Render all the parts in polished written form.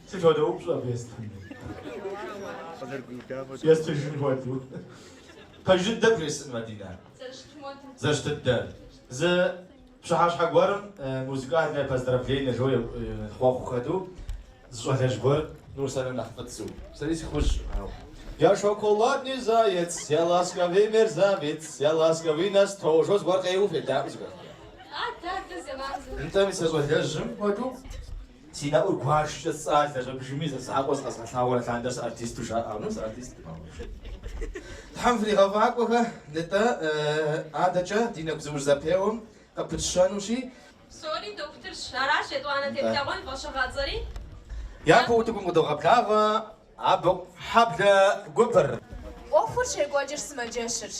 Czy to dobrze jest? Jesteś żywotny. Każdy dobry jest Madina. Zresztą ten. Z przechaż hagwarem muzyka nie pozdrowienia żoje chłopu chodu. Zresztą żbor nursany na chwatsu. Stary chodź. Ja szokoladny zajec, ja laskawy merzawiec, ja laskawy nastrożo z barkaju fedamzga. A tak, to zjadam. Tam jest żem chodu. Sina urgłasz sać, że brzmi za sabos na sałę tandas artystu żaanus artyst. Tam w Lichowakach leta Adacha, Dina już zapięłam, kapytrzanusi. Sorry, doktor Szara, się tu Anna Teptagon, wasza wadzari? Ja południu do Gaplawa, albo Habla Guber. Offer się gładzisz smadzieszysz.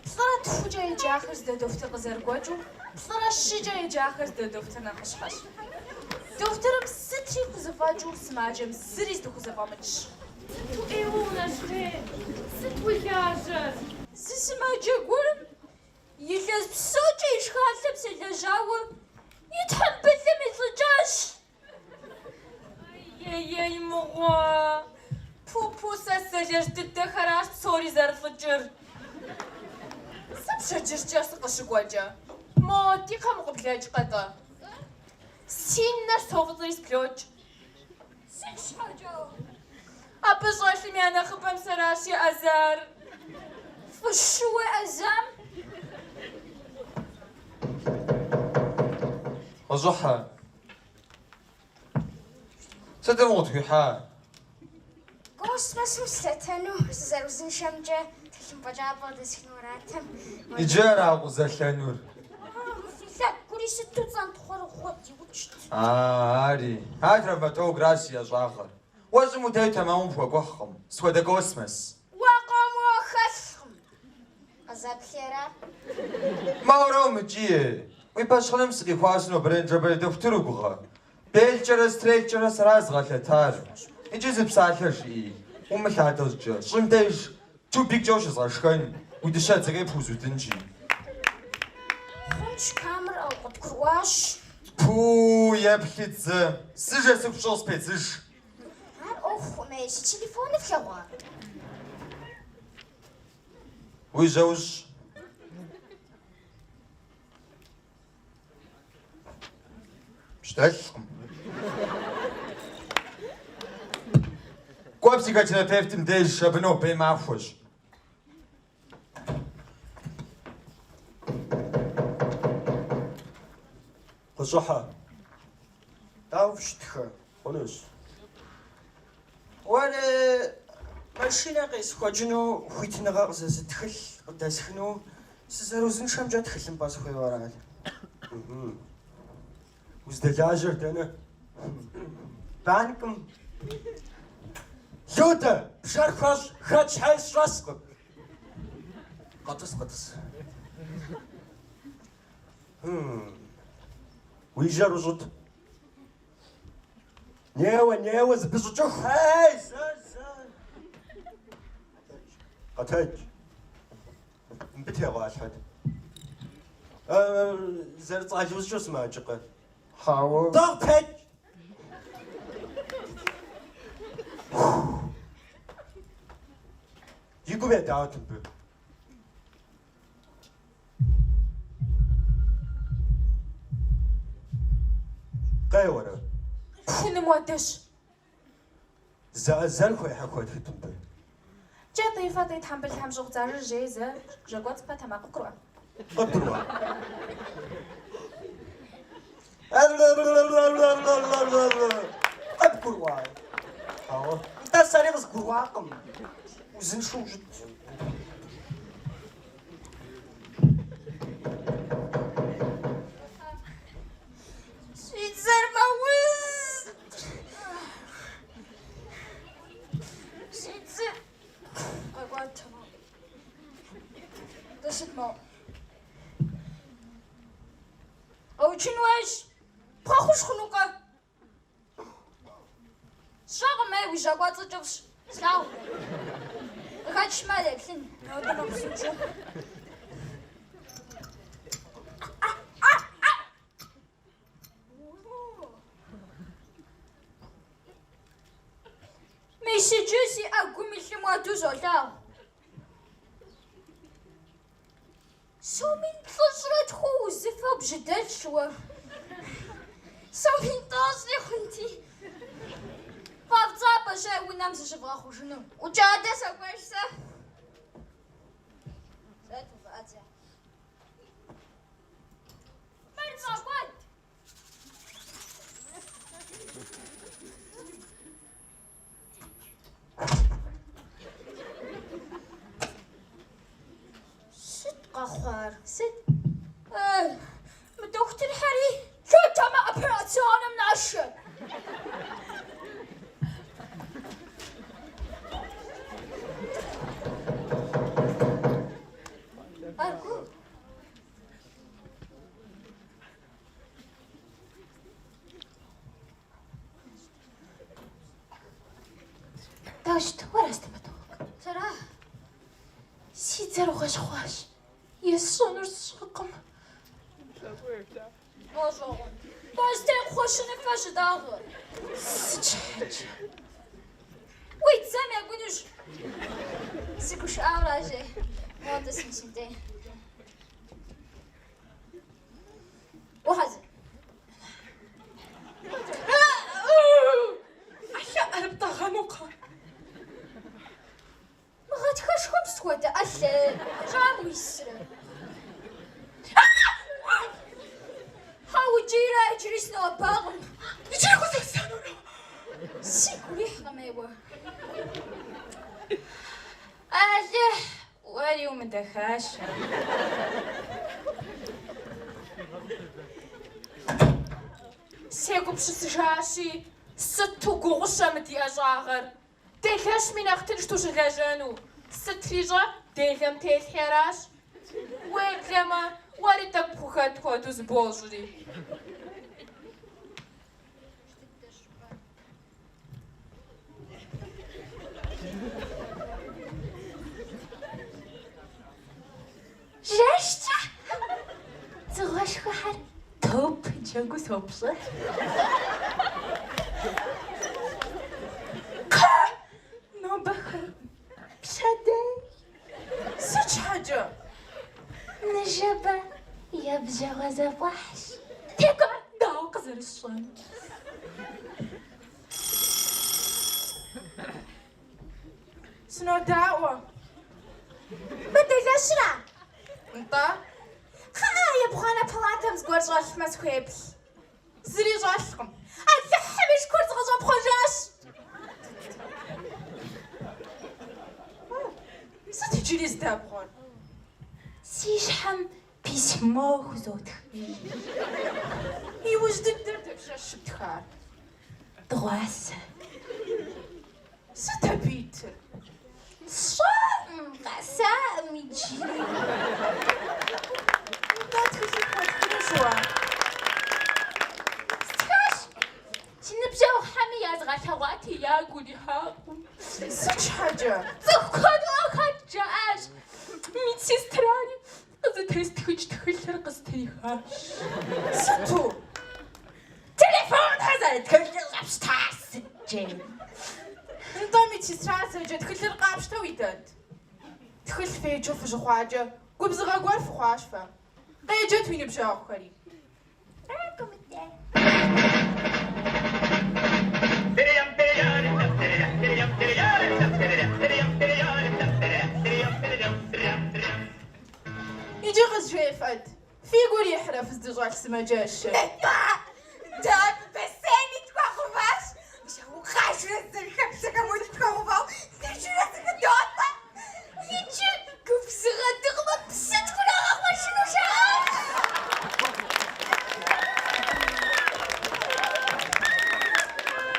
Psara tchudzia jedziachy z dedowtego zergładzzu, psara szydzia jedziachy z dedowte na haszhasz. Dowterem sytrichu zawadził smadziem syris duchu zawamycz. Tu euna szty, sytłyjarze. Zysmadzie górem? Jeśli z psocie i szchatem się leżało, nie tam będzie mi zledziasz. Jej, mgła. Pupusa sedziesz ty te harasz psori zarfleczir. Przecież ciasto kaszygładzia. Mo, ty kam robiać kata. Sinna sowcy splać. A poszłaś mnie na chyba sarashi azar. Fuszuły azam? أصحى ستموت في حال Kosmos setanu zaruzun shamja takim bajaba desinoratam. إجارة وزلانور La kulisi tutsan tukhar khoti wucht. عاري هاترا بتو غراسيا زاخر وزمو تيتا ما فوق وخم سودا كوسمس Waqam wa khashm. Azabkhira. ما ورا مجي ويباش خلم سقي فاسنو برين جبل دفترو بغا بيلجرس تريلجرس راز غلطار إجيز بساكر شيء وملاتوز جا شمدش تو بيك جوش زاشخن ودشات زغي فوزو دنجي Khunch kamr au qutkurwash. بو يبليتز سجا سفشوس بيتزش Har och mesh telefon fjawa. ويجوش شتلكم كوابسي كاتنا تافتم ديش شابنو بي معفوش قصحة تعرفش خلاص وانا ماشي ناقص خواجنو خويتنا غاغز زدخل قداسخنو سزاروزن شامجا تخلم باس خوي وراه وزدلاجر دانا بانكم يوتا بشار خاش خاتش حايس راسكم قطس ويجا رجط نيوة زبزجو حايس قتاج نبتها واحد زرت عجوز شو اسمها جقة حاول ضغطج يقوم يدعوتن بي قايورة كل مودش. زان خوي حكوت في تنبي جا طيفة تيتحمل تحمشوق زار جيزة جاقوات باتما قكروا. قدروا أذكر واي أنت سريع أذكر واقم وزن شو جد شيتزر موز. شيتزر. أقعد تمام. دشت مو. أو شنواش؟ بخوش خنوقة. شغل ما يبي جاقوات تجوش. سلاو. غاتش مالك لين. هذا ما بسوتشو. يسجسي أقوم الشماتو زولا سو من فجرة خوزفة بجدال شوار سو من طاسلي خنتي فافتا باشا ونمس شفرا خوشنو وجادة ساقوشتا ساتو فاتح مرزا قد أخوار ست دكتور حري شو تم أوبراسيون من عشر أرجو داشت ورست بدوك ترى سيد زرو غش خواش يسونر سقم بازار بازدن خوشنه فاش داغ سچ ويت سامع قدوش سيكوش اوراجي مودس مسنتي وهذا أحيا أنا بطغنوقة ما غاتكاش خمس سوادا أشل جامو يسر هاو جيرا اجريسنا باغم يجي يقول سانو سيكو ريحة ميوه أهله واليوم دخاش سيكو بشسجاشي ستو قوشة مدي أجاغر ديكاش من أختنشتو جلاجانو ست ريجا ديكم تيل حراش ويكلما واردك بوخات كودو زبوجري جاشتا زغاش خحر توب جاكو صوبصة نبخر بشدي سيج حاجة نجبة يا بجوازة وحش تيكا داو قزر الشن شنو دعوة بدي تشرع انت خا يبغانا بلاتم زغور زغاش ما سكويبش زري جاشكم أتحمش كل زغاش بخجاش ستجي لي زدابغون سيشحم بيسمو خزوت يوجد الدرد بجاش بتخار دغواس ستبيت صام قسام يجي تاتخي كواتكنا شوا ستاش تنبجاو حمي يزغا شواتي يا قولي هاقو سيج حاجة زغكودو أخد جاش ميت سيستراني قصة تستخيج تخيل قصة هاش ستو تليفون هذا تخيل غبشتاس جيم نظامي تسرع جات دخلت القاب شتا ويداد دخلت فيه جوف جخواجة قبز غاقوار في خواشفة غاية جات وين بجاو خري راكم الدار يجي غز جويفات في قول يحرف ازدجاج سما جاش داب بساني تخوفاش مش هو خاش رزل خمسة كمود تخوفاو تجي رزل دوطة يجي كفس غدغمة بسات كنا غاقوا شنو شاش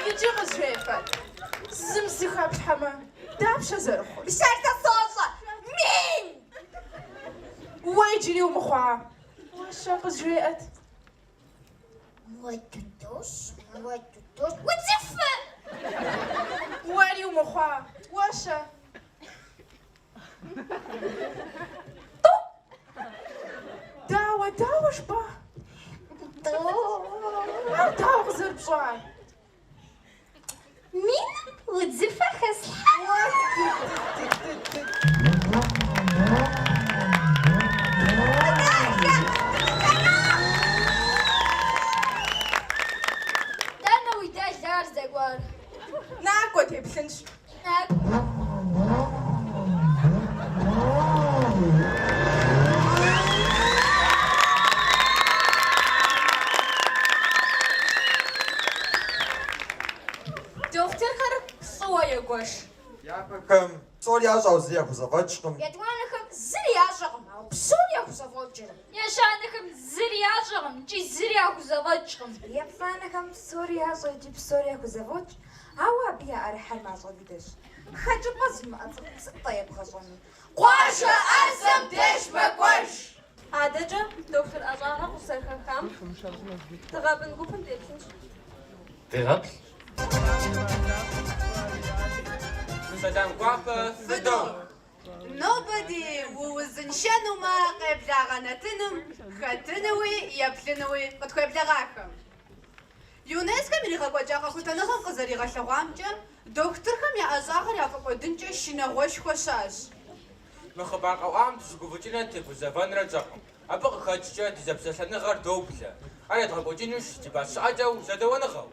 يجي غز جويفات زمزخة بحما داب شزرخو بشارة صوصة مين ويجي لي ومخواه واش غز جويات واتوتوش وتزفة والي ومخواه واشا داوة شباه داوة غزر بشعر مين وتزفخ دانا ويداش دار زقوار ناكو تبسنش دكتور خر صويا قوش يابكم صوريا جوزيا خزفتشكم يدوانكم زريا شغم أو بسوريا خزفوتشرم يشانكم زريا شغم جي زريا خزفوتشرم يبفانكم سوريا صوتي بسوريا كوزافوت هوا بيها أرحل مع صديدش خاجب مزم طيب خصوني قواشا أرسم ديش بقوش عادجة دكتور أزاها وسرخن خام تغابن قوفن ديبسنش تغبل Madame Guapa, Fedon. Nobody وزنشانو ما قبل غنتنم خاتنوي يبلنوي قد قبل غاكم يونس كم اللي خقوا جاكا كنت نخم قزري غشوامجا دكتور كم يا أزاغر يا فقو دنجا شنغوش خوشاش مخبار قوام تسقوفوتينا تيكو زفان رجاكم. أبقى خاتشا تزبسلنا غير دوبلا. أنا تغبوتينوش تباش عجاو زادوا نغاو.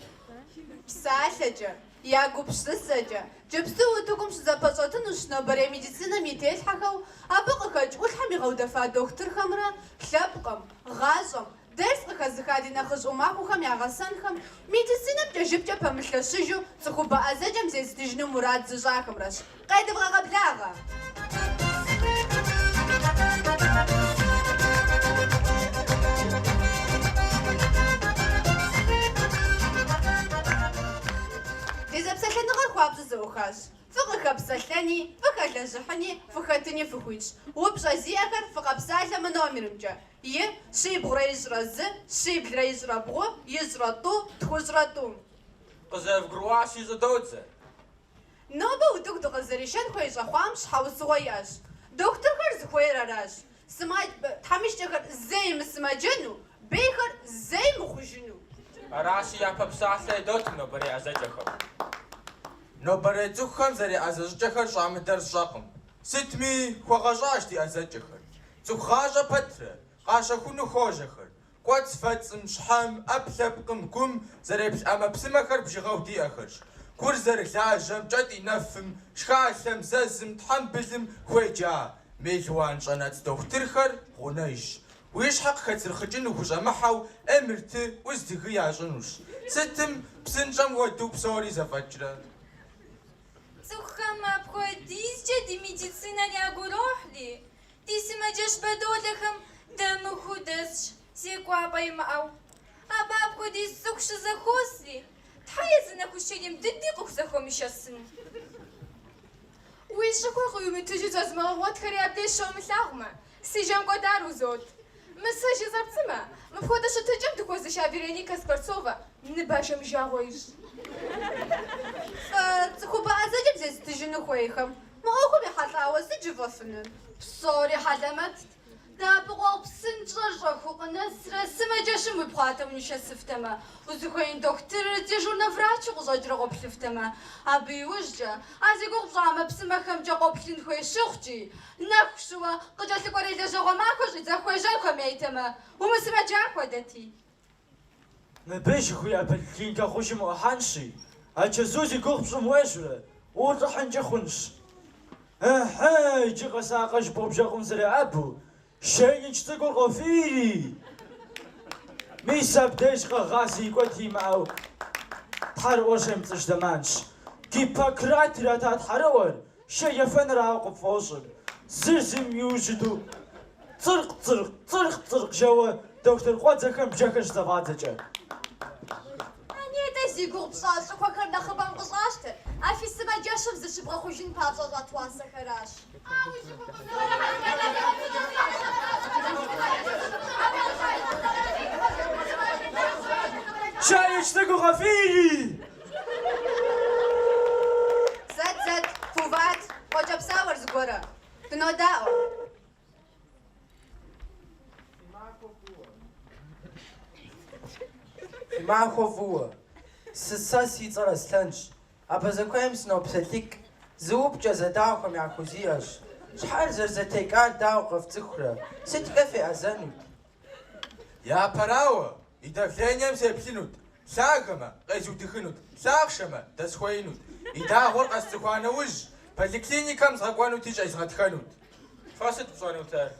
بسالجا يا قبشتسجا جبستو وتقوم شزابطوتن وشنا بري ميديسينا ميتيل حكاو أبقى كاج والحمي غودفا دكتور خمرا خلابقم غازم درس خزخادي نخز أماكو خم يا غسان خم ميديسينا بجبجا بمشلشجو تخوبا أزجم زي ستجنو مراد زجاكم راش قايد بغا غبلاغا إذا بسلني غير خواب زوخاش فقا بسلني فقا لجحني فخاتني فخويش وبجازي أخر فقا بسالة منامرمجا يه شي بغرا يجرى شي بغرا يجرى بغو يجرى طو تخوجرى طوم قزاف قرواش يزدوتزا. نوبة ودوك دوغ الزريشان خويجا خوامش حاول صغياش دكتور خرز خويرا راش سمايت تحميش تخر زي مسماجنو بيخر زي مخوجنو أراشي يا بابساسة دوتنا بري أزاجكم. نوبري تخم زري أزجخر شام درس شاقم ستمي خوغاجاشتي أزجخر تخاجا بتر قاشا كونو خوجخر قوات فتسم شحام أبلبقم كم زري بش أما بسمخر بشغودي أخرش كور زري لاجم جدي نفم شخاسم ززم تحمبلم خويجا ميلوان شانات دكتورخر غنيش ويشحق خاطر خجن وخجمحاو امرت وزدغي عجنوش ستم بسنجم ودو بسوري زفجرا تخم أبخديز جدي ميديسينا لياغوروحلي تيسي ما جاش بدولهم دم خودش سيكوا بايماو أبا أبخديز سوكش زخوسلي تحيزنا كوشيليم ددي قوكزاخو مشاسن ويشكو قيومي تجي زازمغا غوات خريابلي شوم لاغما سيجام قدارو زود مساجي زبطما مفخودش تجم دكوزي شافيرينيكا سكورцова نباشا مجاغويش تخوبا أزاجم زي ستجنو خويخم ما أخو بحالة وزي جوافنن بصوري حلمت دابغو بسنجر خوقنا سما جاشم ببخاتم نشا سفتما وزخوين دكتور ديجورنا فراتش غزاجر بسفتما أبي وجه أزي قوق بزعما بسما خمجا قبلين خوي شوختي نفشوا قجالي قري لجاغو ماكو جيزا خوي جاكو ميتما ومسما جاكو داتي ما بيش خويا بلكين كخوش مؤحنشي أجزوزي قوق بزم واجرة ورح نجخونش هاي جيغا ساقش بوبجاقون زري أبو شيء تقول غفيري ميسا بديش غاسي قوتي معو تحرور شيء متجدمانش كي باكرات راتا تحرور شيء يفن راقب فوصل زرزم يوجدو طرق جوا دكتور قوات زكام بجاكش زفات زجا أني تزي قوق بصاص وكر نخبان قصاشته أفي السما جاشم زي شبغا خوشين بابصا زاتوان سكراش شاي اشتقوا غفيري زد فوفات وجب ساور زغورا تنو داو ما خوفوا سساسي ترى ستانش Абазакуем снопсалик, зубча задахом яхузиаш. Шхар зерзатейкар дауqa вцихра. Ситкафи азанут. Я парао, и давлением сепсинут. Сагама, резутихинут. Сахшама, дасхуинут. И да гор астихуана уж. Поликлиникам зрагуанут иж айзратханут. Фасет псуанутар.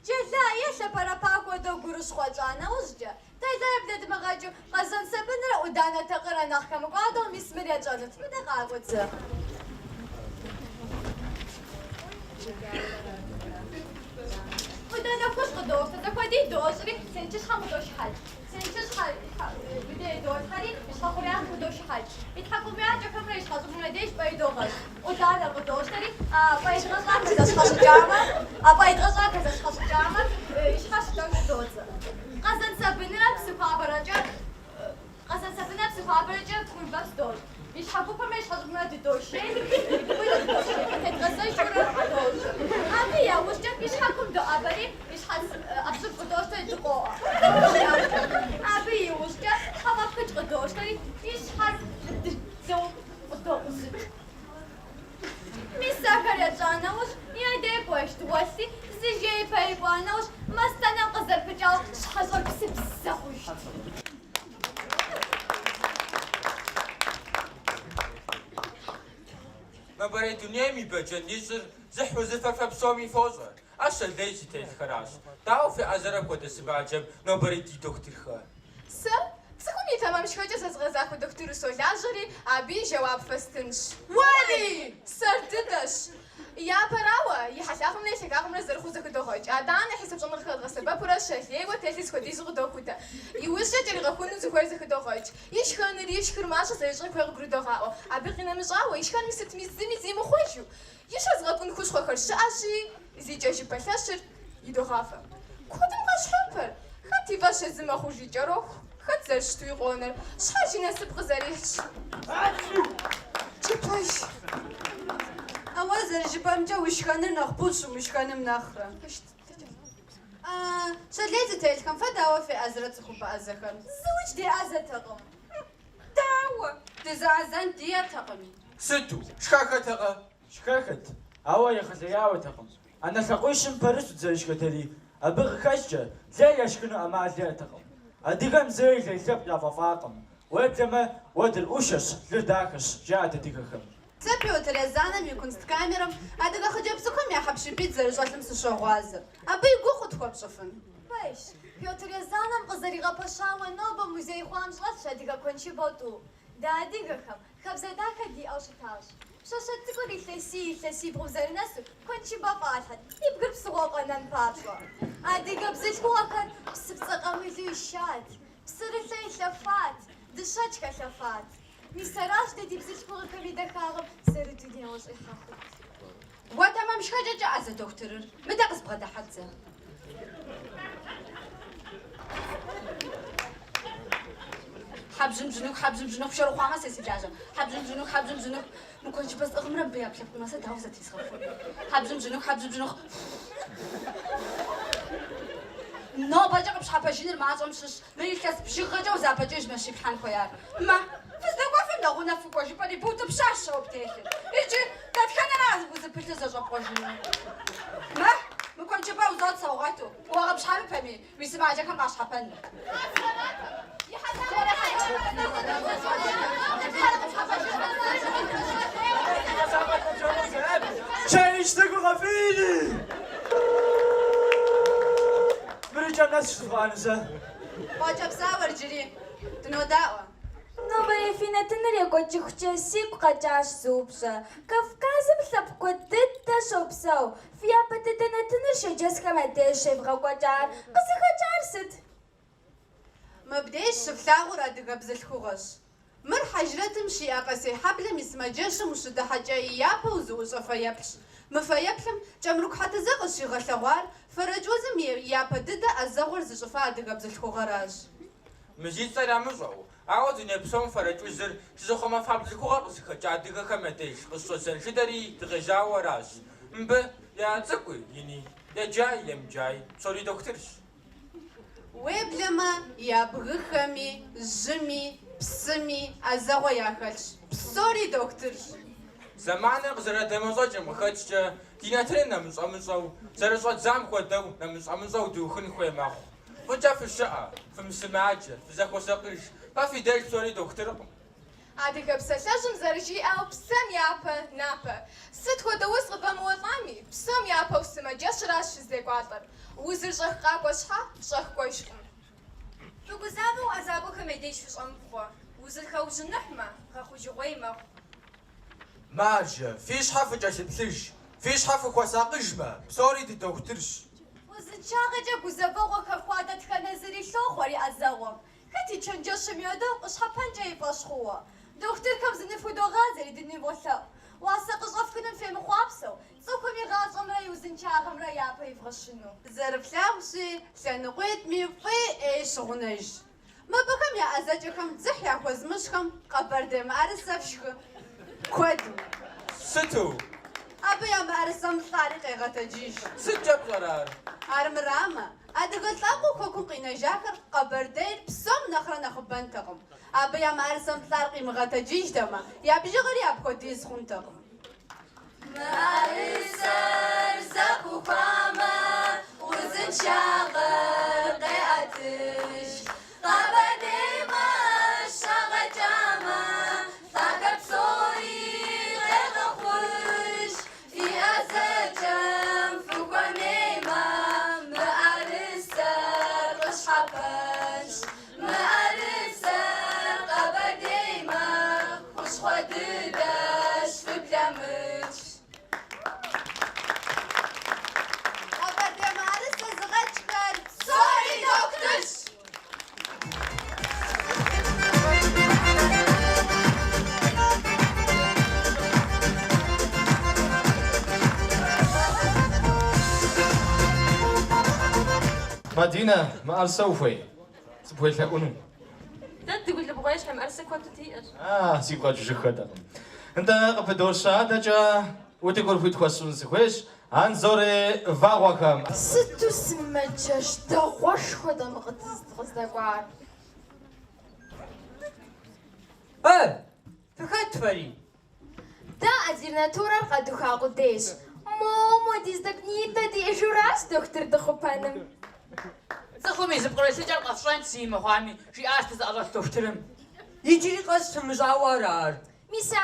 جلا يا شبرا دو قروش خواجانا وزجا تايدا يبدأ دمغاجو قزن سبنرا ودانا تقرا نخكم قادو مسمر يا جانت مدى قاقوتزا ودانا كوش قدوش تدفادي دوشري سنتش خمدوش حال سنتش حال بدأ دوش حالي يشخصوا بيان خمدوش حال يتحكوا بيان جا كمرا يشخصوا من لديش بايدوغل ودانا قدوش تري بايشخصات تشخص جامع بايدغزات تشخص جامع يشخص دوش دوزا قزن سبنرا بسفابرجا قزن سبنرا بسفابرجا كل بس دوش يشحبوا كم يشخصوا من لدي دوشي ويلا دوشي تتغزي شورا دوش أبي يا وشجا يشحكوا دو أبري يشخص أبسط قدوش تري دقوة أبي وشجا خما كت قدوش تري يشخص دو قدوش مسافر يا جانوش يا ديبوش توسي زيجي بايبانوش ما استنى قزر بجاو شخصوا بسبسخوش ما بري دنيا مي بجن يزر زحو زفاف بصومي فوزر أشل ليش تيتخراش تعو في أزرق ودسبع جم نو بري دي دكتور خا سر سخوني تمام شوية سازغزاخو دكتور سولاجري أبي جواب فستنش والي سر تدش يا براوة يحساهم ليش كاهم نزر خوزك دوخوج أدان حسب جمر خد غسبة برا شهلي وتلتيس خدي زغ دوخوتا يوشة جري غكون زخوي زخ دوخوج يشخن ريش كرماش سيجري كوي غرو دوخاو أبي خينا مجاو يشخن مست مزي مخوجو يشاز غكون خوش خوش شاشي زي جاجي بلاشر يدوخافا كودم غشفر خاتي باش زما خوجي جروخ خات زرشتوي غونر شحاجي نسب غزاريش جباش أوازر جبام جو وشكانر نخبوش ومشكانم نخرة شليت تيلكم فداوا في أزرة خبا أزخم زوج دي أزة تقم داوا تزعزن دي تقمي ستو شكاكا تغا شكاكت أوا يخلياوة تقم أنا ثقويشم برسو زيش كتري أبغ كشجة زي يشكنو أما زي تقم أديكم زي زب لفافاقم وابتما ودر أوشش لداكش جاءت ديكم تبيو تريزانا ميكون ستكاميرم أدقا خجب سكم يا حبشي بيتزا رجواتلم سشوغوازر أبي يقو خد خواب شفن باش بيوتر يزانم قزري غبشاوة نوبا موزي خوام جلات شادقا كونشي بوتو دا ديقا خبزة داكا دي أو شتاش شاشة تقولي ثلسي بروزر ناسو كونشي باباتحد يبقى بسغوقا ننبابا أدقا بزلكوكا بسبسقا مزيو الشاد بسرثي لفات دشاجكا لفات ميسراش دي بزلكوكا كبيدا كاغم سردو دي نوش إخاخو واتما مش حاجة جاء دكتور متى قصبغة دا حتى حبجم جنوك شروع خواما سيسي جاجة حبجم جنوك مكونش بس اغمرا بيا بلاب ما سيدها وزتي سخفوني حبجم جنوك نو باجا قبش حباجين المعاصم شش ميل كاس بشي غجا وزابا جيش ماشي بحان خويار ما فزدقوا في النغونا فوقوجي بادي بوتا بشاشة وبتاخر يجي تاتخانا راز بوزا بلتزا جابوجي ما مكونش با وزاد صوغاتو وغبش حابي فمي ويسمع جاكا ماش حبان شايش تقو غفيني مريجا الناس شتغانزة واجب ساور جري تنو داوا Новая финатыныря котчихча сик качаш супша. Кавказым лапко тытта шопсау. Фьяпа тытынатыныр шеджес хамате шевга качар. Кысы качарсыт. مبداش شفلاغور أدقى بزلخوغش مر حجرتم شي أقسي حبلم يسمجاشم وشد حاجة يابا وزوجة فيبش مفيبلم جمرك حتى زغش شي غثوار فرجوزم يابا ددا الزغور زشفا أدقى بزلخوغراج مجيد سلامزو عاوز نبسون فرج وزر شزخما فابلكوغا بسكا جادقا كمتيش قصوصا شدري تغجا وراش مب يا تسكوي يني يا جاي يم جاي سوري دكتورش ويبلما يا بغخمي جمي بسمي أزغو ياخلش بسو Sorry, doctor. زمانك زرت مزاج مخدش ديناترين نمش أمزو زرت زام خدو نمش أمزو دوخن خوي ماخ فجأة في الشقة في مسمعات في زاك وساقش ما في داعي سوري دكتور عادك بسلاشم زرجي أو بسم يابا نابا ست ودوس غبا موطامي بسم يابا وسما جاش راش زي قاطر وزر شخ قاقوشها شخ قوشكم فقزابو أزابو كم يديش في صنفوا وزر خوش النحمة خاخوش غويمة ماجا فيش حافج أشبسش فيش حافج وساقش ما سوري دي دكتورش وزر شاغجة قزابو كخوادت خنزري شوخوري أزاغو كتي تشنجوش ميودو قشها بانجاي باشخوا دكتور كم زنفو دو غازري دني بوثا واسق غفكن في مخابسو صوكم يغاز عمري وزن شاغم ريابا يفغشنو زرف لاغشي سنقيت ميفقي ايش غنج ما بكم يا أزاجكم زحيا وزمشكم قبردي مارسفشكم كودو ستو أبي يا مارسم طارقي غتجيش ستة قرار أرمراما أدقل تلاقو كوكو قينا جاكر قبردين بسوم نخرا نخبنتكم أبي يا مارسم طارقي مغتجيش دما يا بيجي غير يابكو ديس خونتكم مارسر زاكو كاما وزن شاغر قياتش قبردي ما شاغ جاما ثاكب سوري غير خوش في أزجم فوق نيمة مارسر قش حبش مارسر قبردي ما خوش خددش في بلامش قبردي مارسم زغتشكر سوري دكتورش مدينة ما أرسوفي سبوي تلاقونه تقول لي بغايش حم أرسك وتتير سيقوا جوجخدا أنت قبدوشا دجا وتقول في تخصص سخوش عن زوري فاغوكم ستو سمجاش دا غوش خدا مغتز غزدقوار فكرت فري دا أديرنا تورا قدوخا قديش مومو ديزدك نيتا دي إجوراش دكتور دخوبانم زخمي زبقري سجل قصران سيما خامي شي أستاذ أغاش دكتورم يجي قصة مزعورة ميسا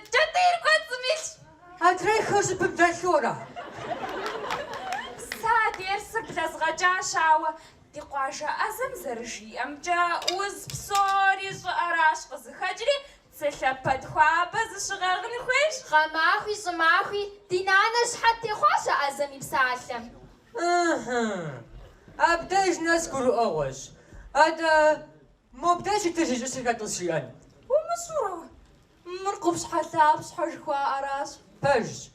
جدير قدسميش هتري خرج ببدالشورة سادير سبلاز غجا شاوة دي قواشا أزم زرجي أمجا وز بصوري شعراش قز خجري تسلبت خوابز شغلغني خوش خماخي سماخي دينانش حتى خواشا أزمي بسالم أبداش نذكر أغش هذا ما بداش تجي شركة الشيان ومسورة مرقبش حسابش حجخوا أراش باج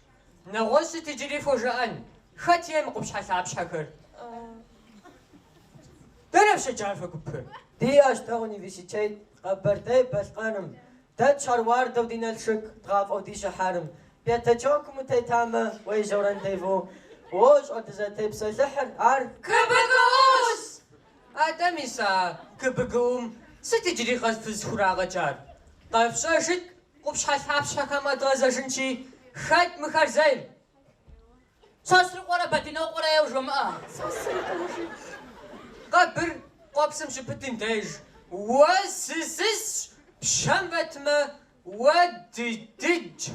نغش تجري فوجأن خاتي مقبش حساب شكر دانا بشي تعرف كبر دي أشتا أونيفرسيتيت قبرتي بس قانم تات شروار دو دينا الشك تغاف أو ديش حارم بيتجوكم تيتاما ويجوران ديفو وش أتزاتي بسلحر عارف كبقوس آدمي سا كبقوم ستجري قصد في الزخورة غجار طيب شاشت قبش حساب شكا ما تغزشنشي خات مخار زين ساسر قرا بدينا قرا يا جماعة قبر قابسم شبتين دايج وسسس بشنبتما وديدج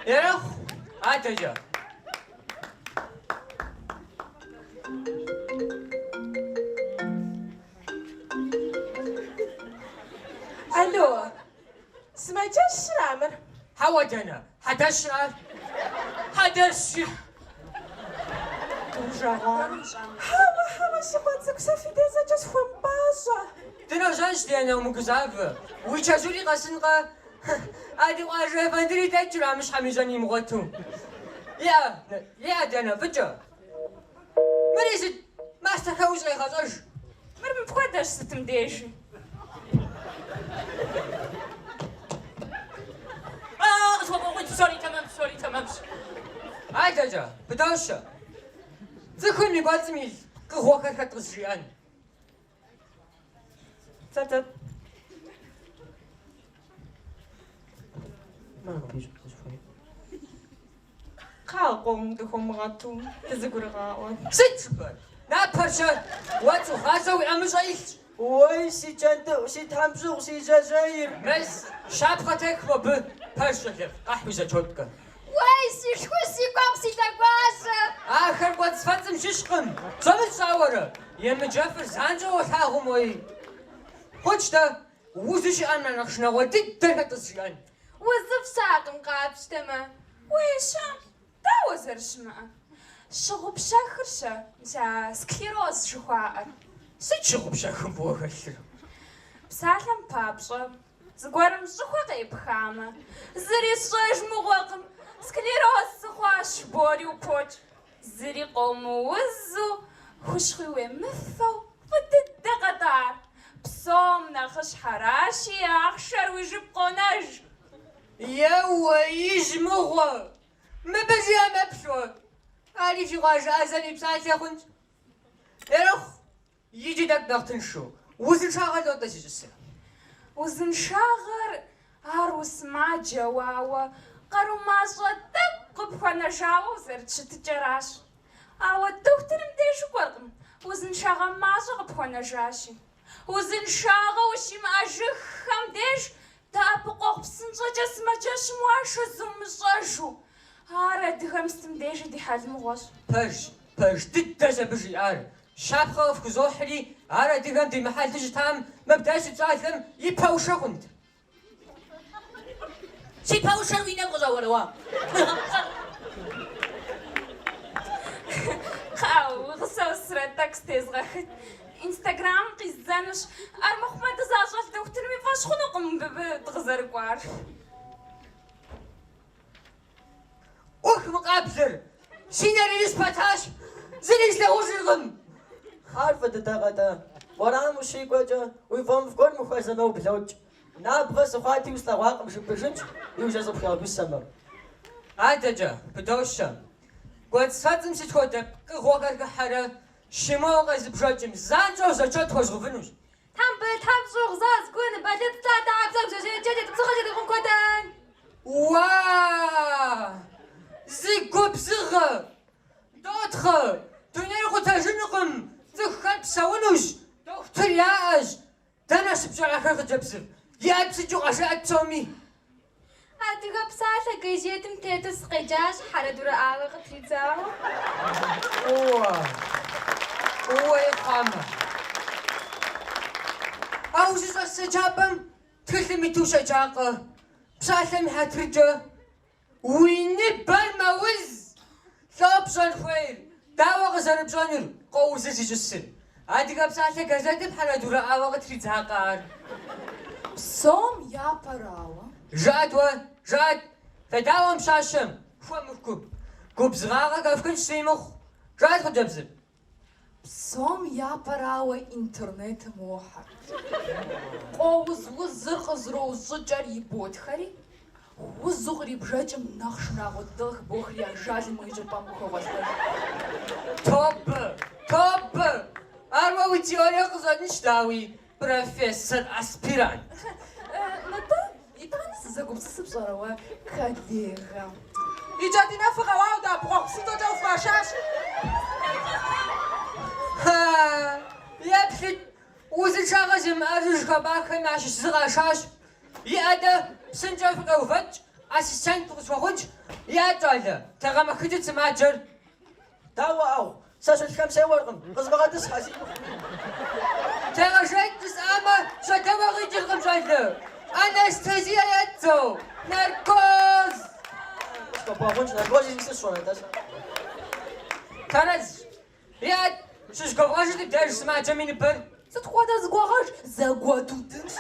يرخ آتجا ألو سمعتش شرامر حوجنا حدشر حدش حما شقوتك سافي ديزا جات فم باشا تنا جاش ديانا ومكزاف ويتشازولي قاسنقا ادي واجه فندري تجرا مش حميزاني مغتو يا ديانا فجا مريزت ما استخوز غي خزاش مرمي بخواداش ستمديشي سوري تمام آتجا بداشا زخون مي بازمي قهوة كرخت غزيان تتت ما نبيش شوي قاقم دخم غاتو تزقر غاون ست بر نابرشة واتو خازوي أمشايش وي سي جندو سي تامزو سي جزائر مس شابختك وب برشة قحوي زجوتك وي سي شو سي كوم سي تاقواشة آخر قد سفنزم ششقم زمن صورة يم جفر زانجو وثاهم وي خوشتا وزوشي أنا نخشنا ودي درهت السيان وزف ساقم قابشتما ويشا دا وزرشما شغب شاخرشا جا سكليروز شخواء ست شغب شاخم بوغشر بسالم بابشا زغورم شخوا قيبخاما زري شاش مغوقم سكليروز سخواش بوري وبوش زري قوم وزو خشخوي مفو فتد قطار بصوم نخش حراشي أخشر ويجيب قناج يوا يجمغوا ما بجي مبشو علي في غاجة أزلي بساعة يا خنج يروح يجي داك نغتن شو وزن شاغل لو تجي السلام وزن شاغر عروس مع جواوا قرو ما صدق بخنا شاو وزرت شتجراش أو الدكتور مديش قرقم وزن شاغر ما صدق بخنا جاشي وزن شاغر وشي ما أجخم ديش تابقوق بسنجا جسمه جاش مواشو زمزاجو هارا دهم ستمديش دي حال مغوش برش تدجا بجي عار شاب خوف كزوحلي عار دهم دي محل تجي تام ما بداش تساعدهم يباوشا كنت شي باوشر وين ابغى زوروا خاو غساو سرتك ستيزغخت انستغرام قيزانش ارمخ ما تزاجل دكتور مي فاش خنقم بتغزر كوار اوه مقابزر سيناري نسبتاش زينيش لغوزرغم عارفة تتغدا ورام وشي كوجا ويفهم في كل مخازنة وبلوج نابغى سخاتي وسلاواق مش بجنج يوجد بخيار بالسمر عادجا بدوشا قد ساتم ستخوتك غوغر كحرة شموغ زبجاجم زانجو زجات خوش غفنوش تام شوغ زاز كون بدت تاتا عبزاك جديد بصغة جديد كودان واه زيكو بصغة دوتخة دونير غتاجنقم ذخات بساونوش دكتور ياج داناش بجاع خاخ جبسف يا بسجو عشاء تومي هاتيغا بساعة كيجيتم تيتس قجاش حردورا آغا قتلتاو اوه يقامة أوزيز السجابم تلمي توشا جاقة بسالم هاترجة ويني بالموز ثابسان خويل داوا غزار بزانر قوزيزي جسن هاتيغا بسالة غزاتم حردورا آغا قتلتاقار بصوم يا براوة جاد فداوا مشاشم فو مركوب كوب صغارة قفكن سيمخ جاد خد جبزل بصوم يا براوة انترنت موحد قوز وزرق زرو زجر يبوت خري وزغري بجاجم نخشنا غدلخ بوخري عجاجي ميجر بامخو غسل توب أروى وتيوري قزاد نشتاوي بروفيسور أسبيران نتا يتغنس زاقوب سبصروا كاليغا إيجادي نفقة واودا بروح سيتو جو فراشاش ها يبحث وزن شاغزم أرجوش كباكا ناشش زغاشاش يأدا سنجا فقا وفج أسيسان فقس وخنج يأدا تغام خدت سماجر داوا أو ساشل خمسة ورقم قزبغة تسحاسي تغشيت تسامة شدوا غيجي الغمشايدة أنستيزيا يتو ناركوز باغونش ناركوز يمسس شونا تاش ترز ياد شش قواش تبدأ سماع جميل بر ستخوادا زغواغاش زغواتو تنش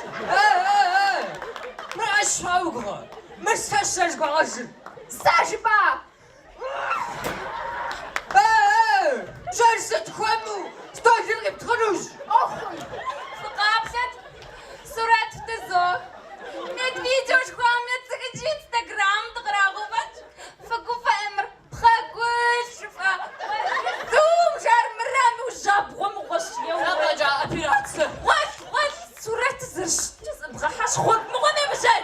ما أشفاوغا ما استشرش قواش ساشبا جالسة خامو ستاجر بتخرج أخي فقابسة صورات في الزور نت فيديوش خامية تسجي انستغرام تقراغوبات فكوفا امر بخاكوش زوم جار مرامي وجاب غم وغشية رجع أبيرات واش صورات زرش بغا حاش خود مغني مشان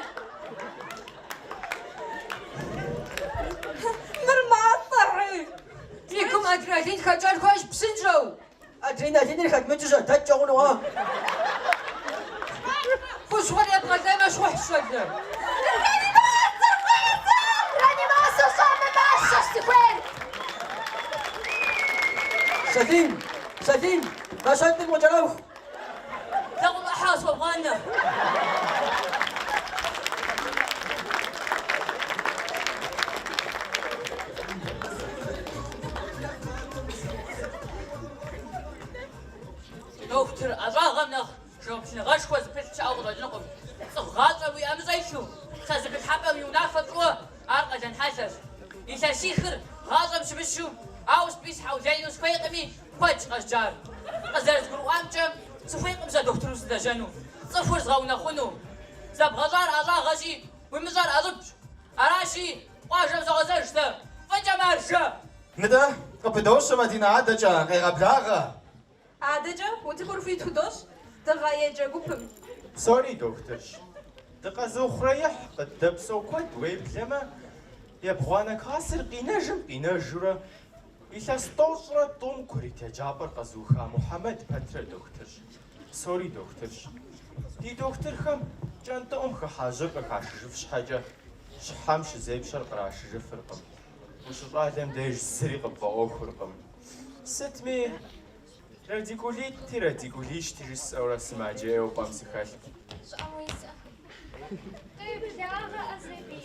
سنجو أدرينا ديني خد متجا تجاونوا فوش ولا يبغى دائما شو حشد راني ما أصلا ما شفت وين سدين ما شفت المجرم لا والله حاسب غانا دكتور أراغمنا شوف شنو غش كوز بيت شاور نقم صغاطة ويا مزيشو خاز بالحبة وينافطوا أرقى جن حسس إنسان سيخر غاطة شبشو أوس بيس حوزين وسفيقمي فج أشجار قزرت قروام جم سفيقم زا دكتور سدجنو صفر زغونا خنو زب غزار أزا غشي ومزار أضبج أراشي واجم زغزرشتا فجمارشا ندا قبدوش مدينة عدجا غير بلاغة عادجا وتكون في تودوش تغايجا قبم سوري دكتورش دقا خريح قد دبسو كود ويب لما يبغانا كاسر قينا جرا إلا ستوصرة طوم كوريتا جابر قزوخا محمد باتر دكتورش سوري دكتورش دي دكتور خم جانتا أم خحاجر قاشرفش حاجة شحامش زيب شرق راشرف رقم وش رادم ديج سريق بغاوخ رقم ستمي راديكوليش تجس أورا سماجي أو بامسي خالك شاويسا طيب لاغا أزبي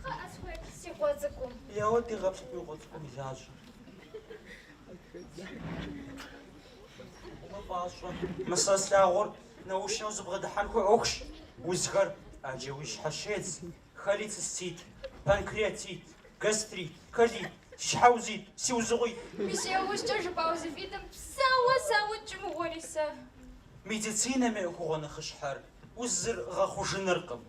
أسوأ سيقوزكم يا ودي غبشت بيقوزكم مزاج وما باشرة مساس لاغور نوش نوز بغدحان كو أوكش وزغر أجويش حشيز خليت السيت بانكرياتيت جاستريت كلي شحاوزي سيوزغي ميشيوش تجربة وزفيدم سوا جمهوريسا ميديسينا ميوكو غانا خشحر وزر غاخو جنرقم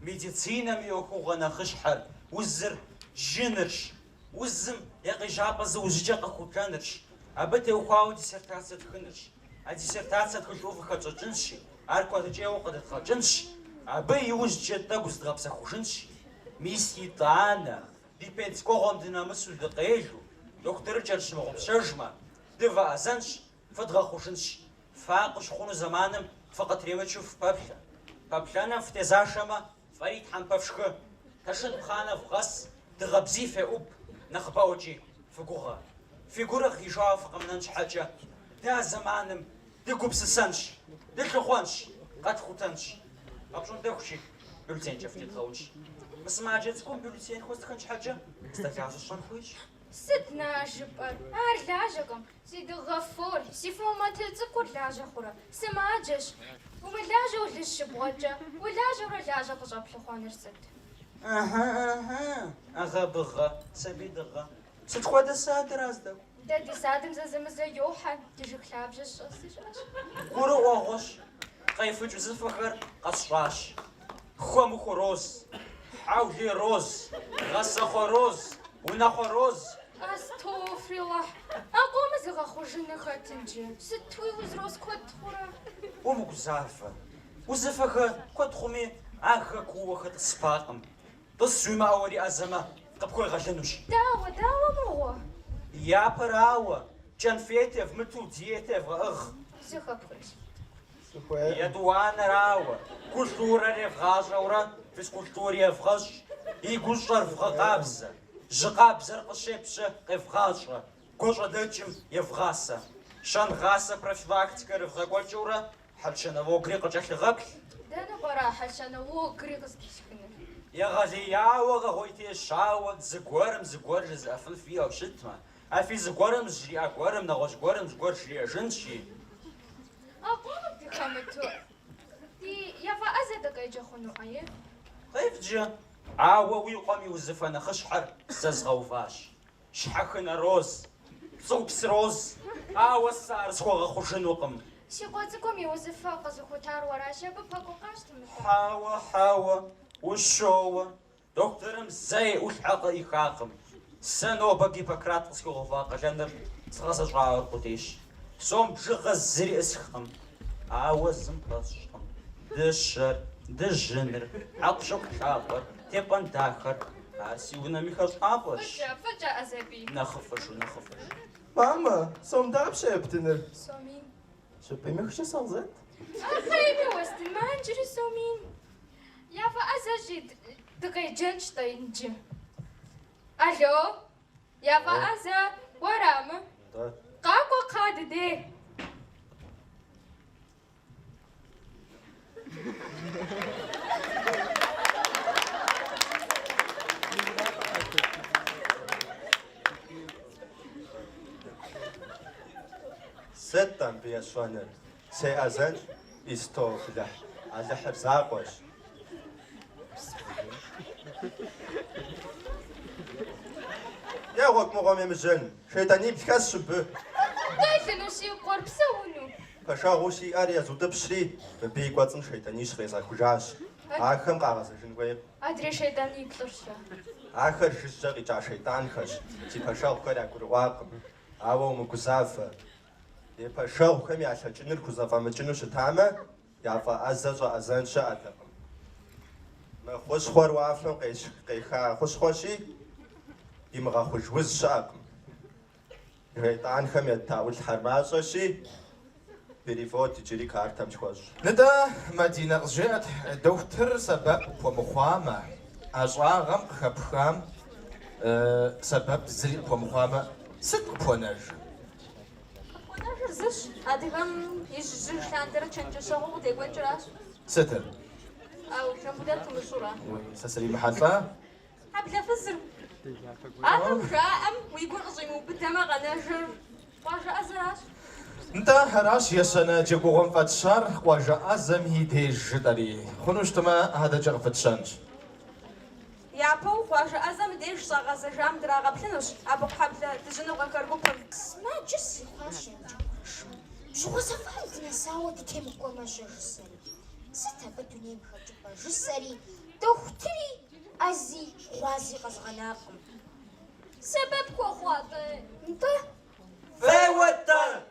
ميديسينا ميوكو غانا خشحر وزر جنرش وزم يقي جابا زوججا قاكو كانرش أبتي وخاو ديسيرتاسيا تخنرش ديسيرتاسيا تخشوفا خاتشنشي أركو تجيو قد تخاتشنش أبي يوز جدا قصد غابسا خوشنشي ميسي طانا دي بيت كوغم دينا مسول دقيجو دكتور جرش مغم شرجما دفا أزنش فدغا خوشنش فاقش خونو زمانم فقط ريما تشوف بابلانا فتزاشما فريد حان بفشخ تشن بخانا فغس دغبزي في أوب نخباوجي فقوغا فيقورا خيشا فقمنانش حاجة دا زمانم دي قبس السنش دي خلقوانش قد خوتنش أبشون داخشي بلتين جفتي تخوش بس ما جاتكم بلتين خوست خنش حاجة استفعاش الشان خويش ستنا جبر لاجكم سيد غفور سيفو ما تلزقوا لاجا خورا سماجش وملاجا ولا الشبوجة ولاجا ولاجا قصاب لخوان رسد أغا بغا سبي دغا ستخوا دا سادر أزدو دادي سادم زازمزا يوحن تجي كلاب جش أصيجاش قورو أغوش قيف جوز فخر قصراش خوامو خروز حاولي روز غسا خروز ونخو روز أستغفر الله أقوم زغا خوجنا خاتنجي ستوي وزروس كود خورا ومقزافة وزفخ كود خمي أخا كوخة تسباقم تصويما أوري أزمة قبكوي غلنوش داوا مغوا يا براوة جان فيتف متو ديتف أغ زغا بخيش يا دوانا راوة كولتورا ريفغاج ورا فيس كولتوريا فغاج يقوشر فغابزة جقابزة رقشيبشة قفغاشرة كوشا دجم يفغاسة شان غاسة профилактика رفغاقوجورا حلشنا وقري قجاك غبل دانا برا حلشنا وقري قزكيشكنا يا غزياوة غويتي شاوة زقورم زافل فيها وشتما أفي زقورم زري أقورم نغوش قورم زقور شري أجنشي أقوم بخامتو دي يفا أزدك يجا خنو أيه كيف جا عاوة ويقوم يوزفنا خشحر سزغوفاش شحخنا روز صوبس روز عاوة السار سخوغ خوشن وقم شيقوتكم يوزفا قزخو تار وراشا بباكو قاشتم حاوة وشوة دكتورم زي وشحق يخاقم سنو بقي بكرات سخوغ فاقا جندر سغس جعار قديش سوم بجغز زري اسخم عاوة زمباشخم دشر دجنر عطشق شاطر تبان داخر عاسي ونمي خش عابش فجأة أزبي نخفش Мама, сом дапше птинер. سومين شبي مخشى صغزت؟ خيبي وسط ما نجري سومين يا فأزا دقي جنش طينجي ألو يا فأزا ورام قاقو قاد دي ستم بيشوانر سي أزن استوفله على حرزاقوش يا غوك مغامي مجن شيطاني بكاس شبه دايتنو شي قرب سونو فشاغوشي أريا زود بشري ببيك واتن شيطاني شخيزا كجاش آخم قاغز جنوي أدري شيطان يكترشا آخر شجاقي جا شيطان خش تي فشاغ كرا كرواقم أو مكسافة يفشاغ كم يعشا جنر كزافة مجنو شتامة يعفا أزاج أزان شاءتهم ما خوش خور وافلم قيخا خوش خوشي يمغا خوش وز شاقم شيطان خم يتاول حرماششي بريفوت تجري كارتم شوش ندا مدينة غجات دكتور سبب ومخامة أجراغم خبخام سبب زري ومخامة ست بونج زش أديهم يجزر شاندر تشنجشوا وديقون جراس ستر أو شنبودات تمشورا سسري محلفة أبلا فزر أنا شاءم ويقول أظيمو بالدماغ نجر واجا أزراش انت هراش يسنا جيبوغم فتشار واجا أزم هي ديج داري خنوشتما هذا جغ فتشانج يا بو واجا أزم ديش صاغا جام دراغا بلنوش أبو حبلا تجنو غكربو ما جسي خاشن شو سفالت نساوة دي كم قوما جسري ستا بدوني بخجبا جسري دختري أزي خوازي غزغناقم سبب كو خواطي انت فوتر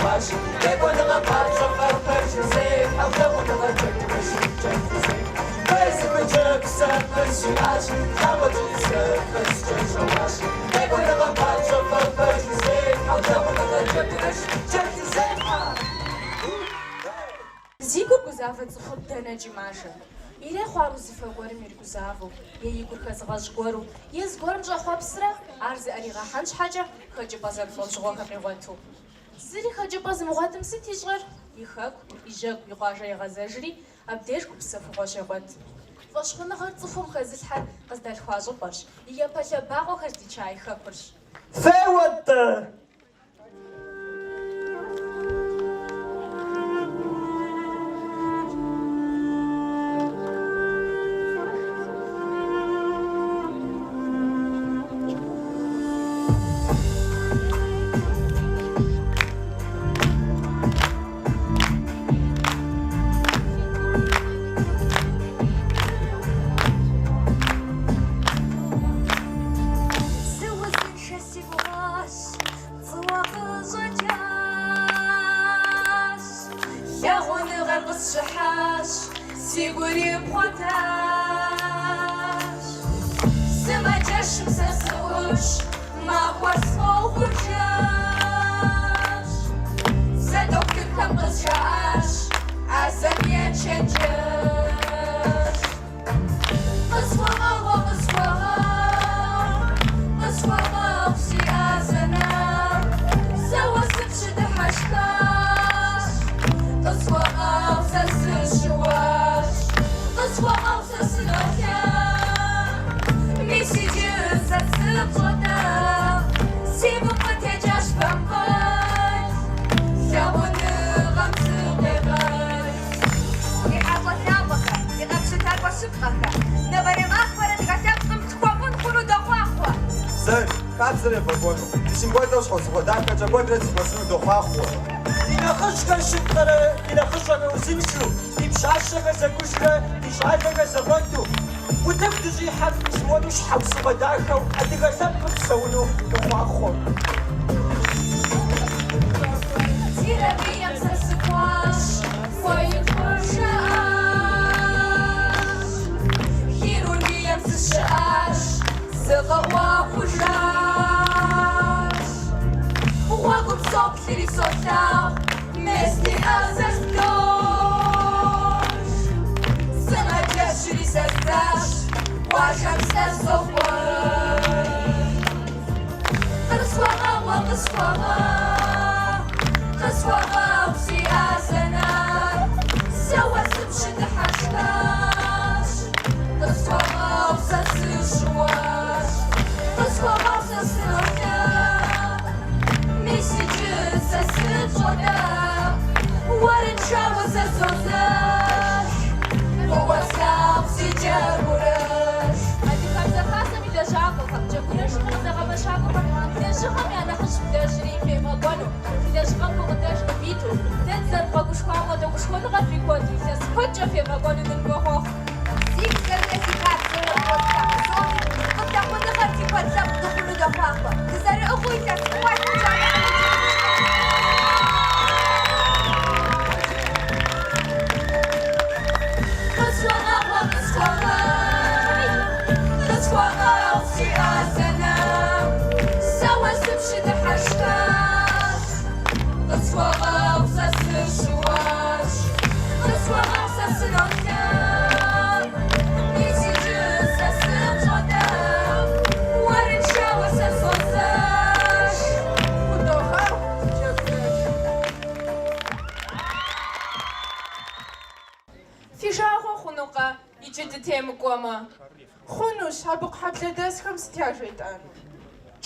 واش يكون غبار شفر فرش زين أو تغن غجك مش بس بجك سفس شماش خبط سفس شواش يكون غبار شفر فرش زين أو تغن غجك مش Зигур гузавэ цӏыхуб дэнэ джимажэ. Ирэ хъуару зыфэгуэрым иргузавэу, е и гур хэзыгъэжьгуэру, е зыгуэрым щӏэхъуэпсрэ, ар зыӏэригъэхьэн щхьэкӏэ хэкӏыпӏэ зэрыфӏэщӏыгъуэхэр къигъуэту. Зыри хэкӏыпӏэ зымыгъуэтым сыт ищӏэр? И хэку, и жьэгу, и къуажэ егъэзэжри, абдеж гупсэфыгъуэ щегъуэт. Фӏэщхъуныгъэр цӏыхум хэзылъхьэр къыздалъхуа щӏыпӏэщ, и япэ лъэбакъуэхэр зича и хэкурщ. Феуэт!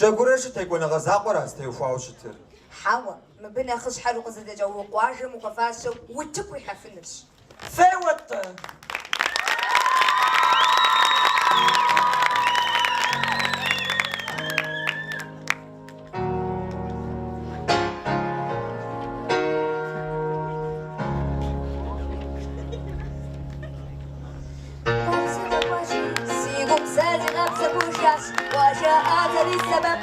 جاكورش تيكون غزاق راس تيوفاو شتر حوا ما بين خش حلو قصد جو قواجم وقفاشو وتكوي حفنش فوت سيقوم سازي غاب سبوشاش وجاء لسبب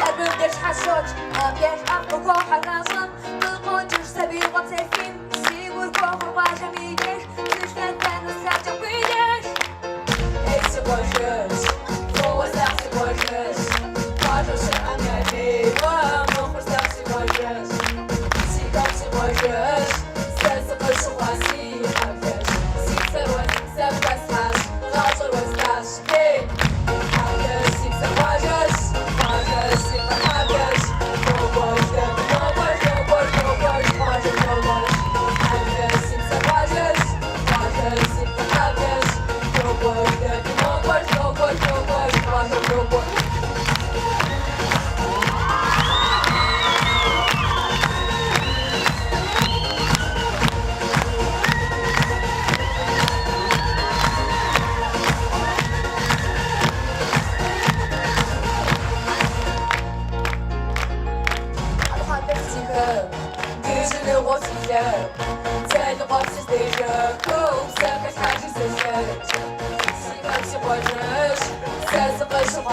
أربع درش حشوش أبيش أفرقو حقاصم بالقوتش سبي وطيفين سيقول كوخ واجه ميديش تشتغل كانو ساعة ويديش Esse gorgeous, vou estar se gorgeous. Pode ser a minha diva, vou estar se gorgeous. Se come se gorgeous, se se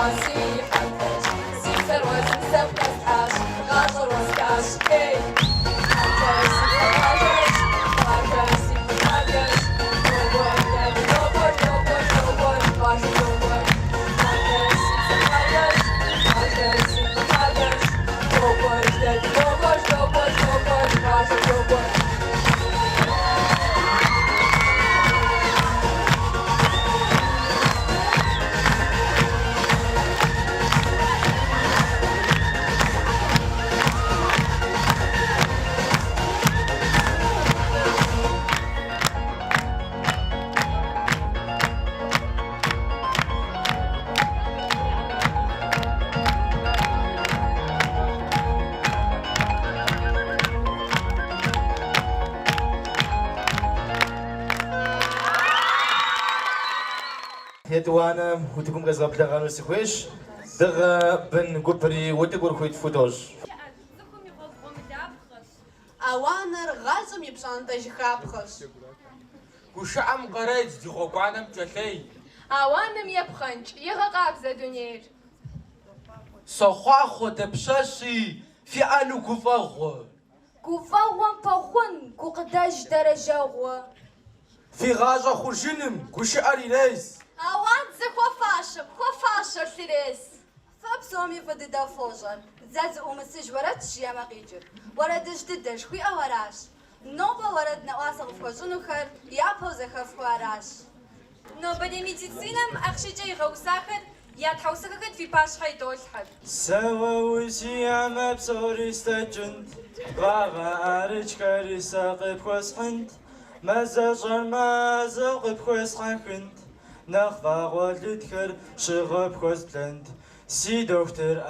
assim, hagas. Se ferroas, se faz, razor was das, hey. Hagas, se gorgeous, hagas, se hagas. No gorgeous, no gorgeous, no gorgeous, no gorgeous, no gorgeous. Hagas, se gorgeous, hagas, se hagas. No gorgeous, no gorgeous, no gorgeous, no gorgeous, no gorgeous. يدوانا وتكون غزغب لغانو سخويش دغ بن قبري وتقول خويت فوتوج أوانر غازم يبشانتج خابخش وشعم قريت دي غوانم تلي أوانم يبخنج يغقاب زدونير صخاخو دبشاشي في ألو كفاغو كوفاوان فاخون كوقداش درجاغو في غاجة خرجنم كوشي أريليز أوان زي خفاشر سيريس فبسومي فددا فوجر زاز أمسج ورد شيا مقيجر وردش ددش خوي أوراش نوبا ورد نواصل فوجنو خر يابو زخف خواراش Но по медицинам أخشجي غوساخر يا تحوسكت في باش حيدول حد سوا وسيا مبصوري استجند غاغا أرج كاري ساقب خوسحند مزاجر مازاقب خوسحند نخفا غولدكر شغب خوسلند سي دكتور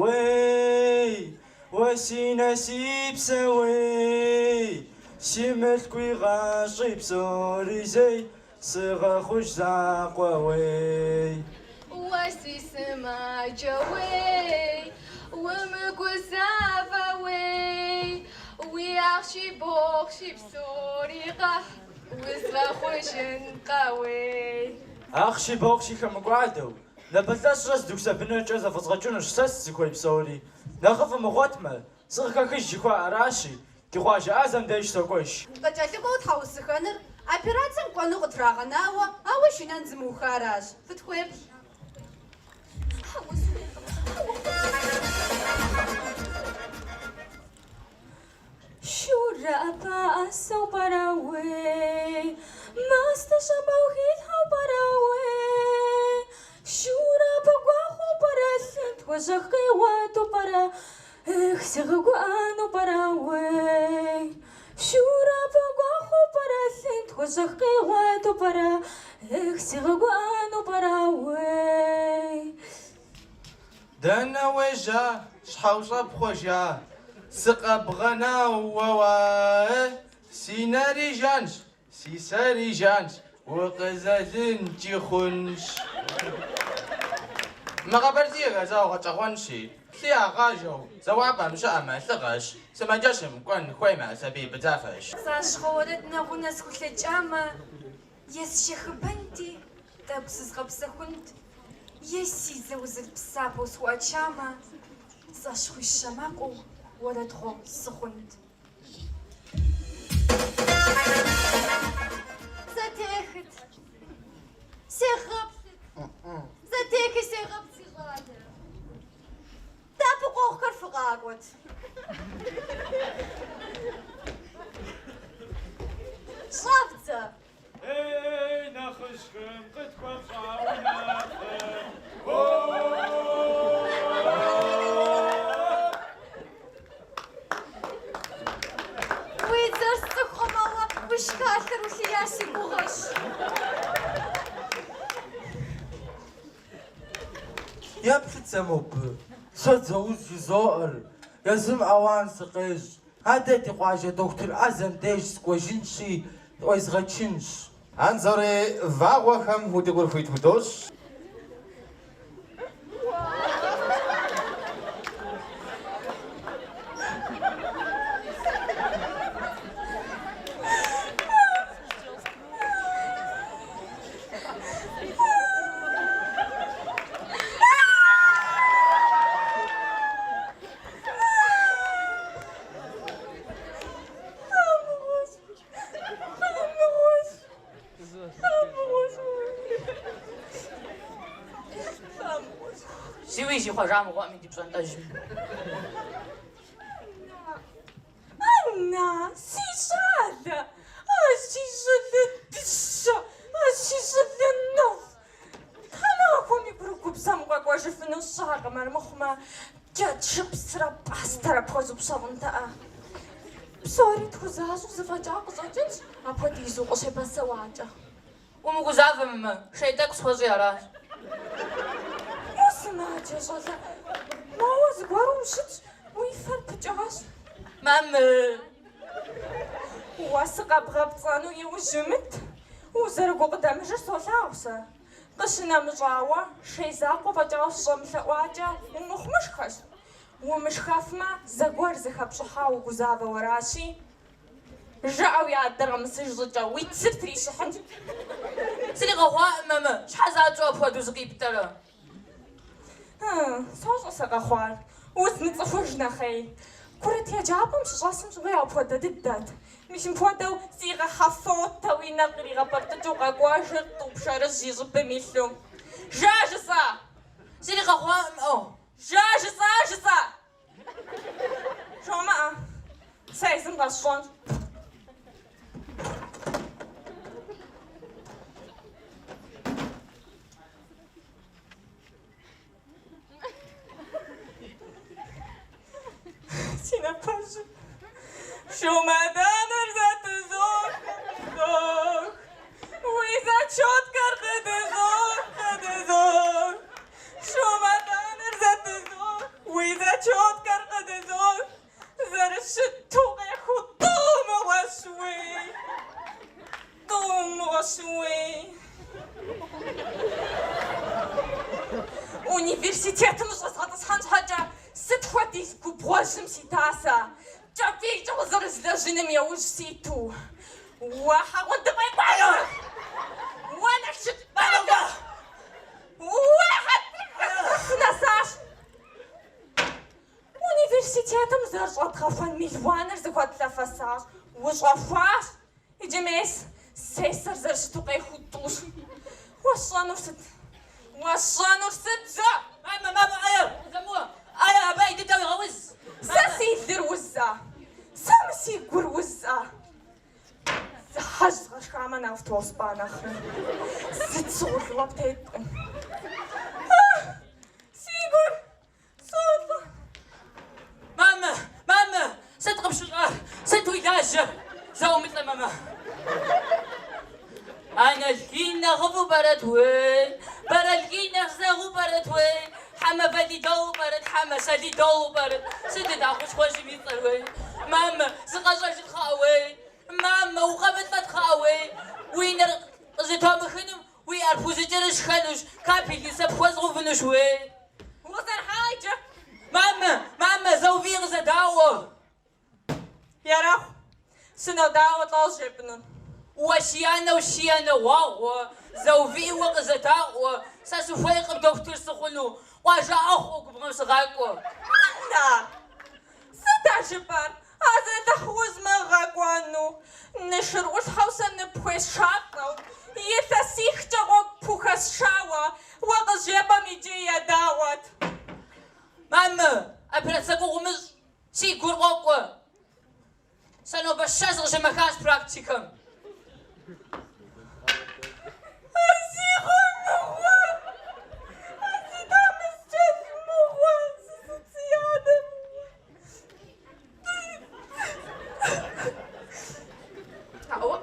أزاوي وسي نسيب سوي سي ملكوي غاشي بصوري زي صغا خوش زاقوي واسي سما جوي ومكوسافوي وياخشي بوخشي بسوري قح وزغا خوشن قوي أخشي بوخشي كمقعدو لبلاش راس دوكسا بنوش أزا فزغجونوش ساسي كوي بسوري نخف مغوتمة صغا كيش جيكوا أراشي كيخواجة أزم دايش سوكوش قتلتكو تحوسخنر операциям قانو قطراغناوا أوش ننزمو خاراج فتخويب شورا باسو براوي ماستشا بوخيت هاو براوي شورا بقواخو براسنت وجخي واتو برا اخسغو انو براوي شورا بقواخو براسنت وجخي واتو برا اخسغو انو براوي دانا وجا شحوشا بخوجا سقا بغنا ووا سيناري جانش سيساري جانش وقزازن تيخونش ما غبرتي غزا وغتغونشي سيا غاجو زوابا مشا ما ثغش سما جاشم كون خوي ما سبي بزافش ساش خودتنا غنس كل جامع يس شيخ بنتي تبسس غبسة كنت يسي زوز البسابوس واتشاما زاشخو الشماق ولا تخو سخنت زتاخت سيغبت زتاكي سيغبت سيغادة تابو قوخر فقاقوت شافت اي نخشكم قد بقى ويدرسك الله وش كاثر وسياسي بغش يا بتسموب صد زوج زائر يزم اوان سقيج هذا تقواجه دكتور ازم ديش سكوجينشي ويزغتشنش انظري واغوخم هو تقول فيت هدوش سوي شي خرام وقامي دي بسنتاج أنا سيشادة سيشادة دشة سيشادة النوف كما أكون يبروكو بسامقك واشفنو الشهر مرمخما جات شبسرا باسترا بخوزو بشابنتا بسوري تخزازو زفاجاق زوجنش أبوديزو قشبا سواجا ومقزافة ماما شيتك سخوزي عراش اسمعتي جوزا ما هو زغارو مشت ويفر بجاش ماما واسقا بغبطانو يوجمت وزرقو قدام جسوسا وسا قشنا مجاوة شي زاقو بجاوش شمسة واجا ومخ مشخش ومش خافما زغور زخب شحاو قزابة وراشي رجعوا يا درم سجزجا ويتسبتري شحن سيدي غواء ماما شحازاتو أبوادو زقيب ترى صوص سقا خوار وزنت صفوجنا خي كرة يا جابم شجاسم شغيا بودا ددات مش مفودو سيغا خفوت توينا غريغا برتجو غاقواجر طوبشار الزيز بميسلو جاجسا سيدي غواء جاجسا شو ما سايزم غشون سينا باشا شو ما دانر ذات زوق زوق وإذا تشوت كرقد زوق شو ما دانر ذات زوق وإذا تشوت كرقد زوق زر الشتوق يخو طوم غشوي университетом жасгатасхан хажа сэтхвати купрошим ситаса чапи жозор злажинем я уж ситу وحاول تبقى وانا شت بلغة واحد نساش университетом зажат хафан милванер захват лафасаж وشافاش يجمس سيسر زرشتوقي خطوش وصانو ستزا ماما ايا زموها ايا بايدي تاوي غوز ساسي يدير وزا سامسي يقول وزا زحاج غشامة نافتو وصبانا اخرى ست صور لابتيت سيقول صوت ماما ست قبشغار ست ويلاجة زاو مثل ماما أنا الكينا غفو برد وين برا الكينا زاغو برد وين حما بدي دو برد حما سدي دو برد سدي داخوش خوشي بيطر وين ماما سقاجاج الخاوي ماما وقبت تخاوي وين زيتهم خنم ويعرفوا زجرش خنوش كابي اللي سبخوز غفنوش وين وزر حاجة ماما زو فيغ زداو يا راح سنو داو طاوش ابنن وشيانا واو زوفي وقزتاو ساسو فيق بدكتور سخنو واجا اخوك بغمس غاكو أنا ستعجبر هذا تخوز ما غاقوانو نشر وصحوسا نبخيس شاطو يتسيخ تغوك بوخس شاوة وغزيبا ميجي داوت ماما أبرتسكو غمز سيكور غوكو سنو بشاز غجمكاس براكتيكم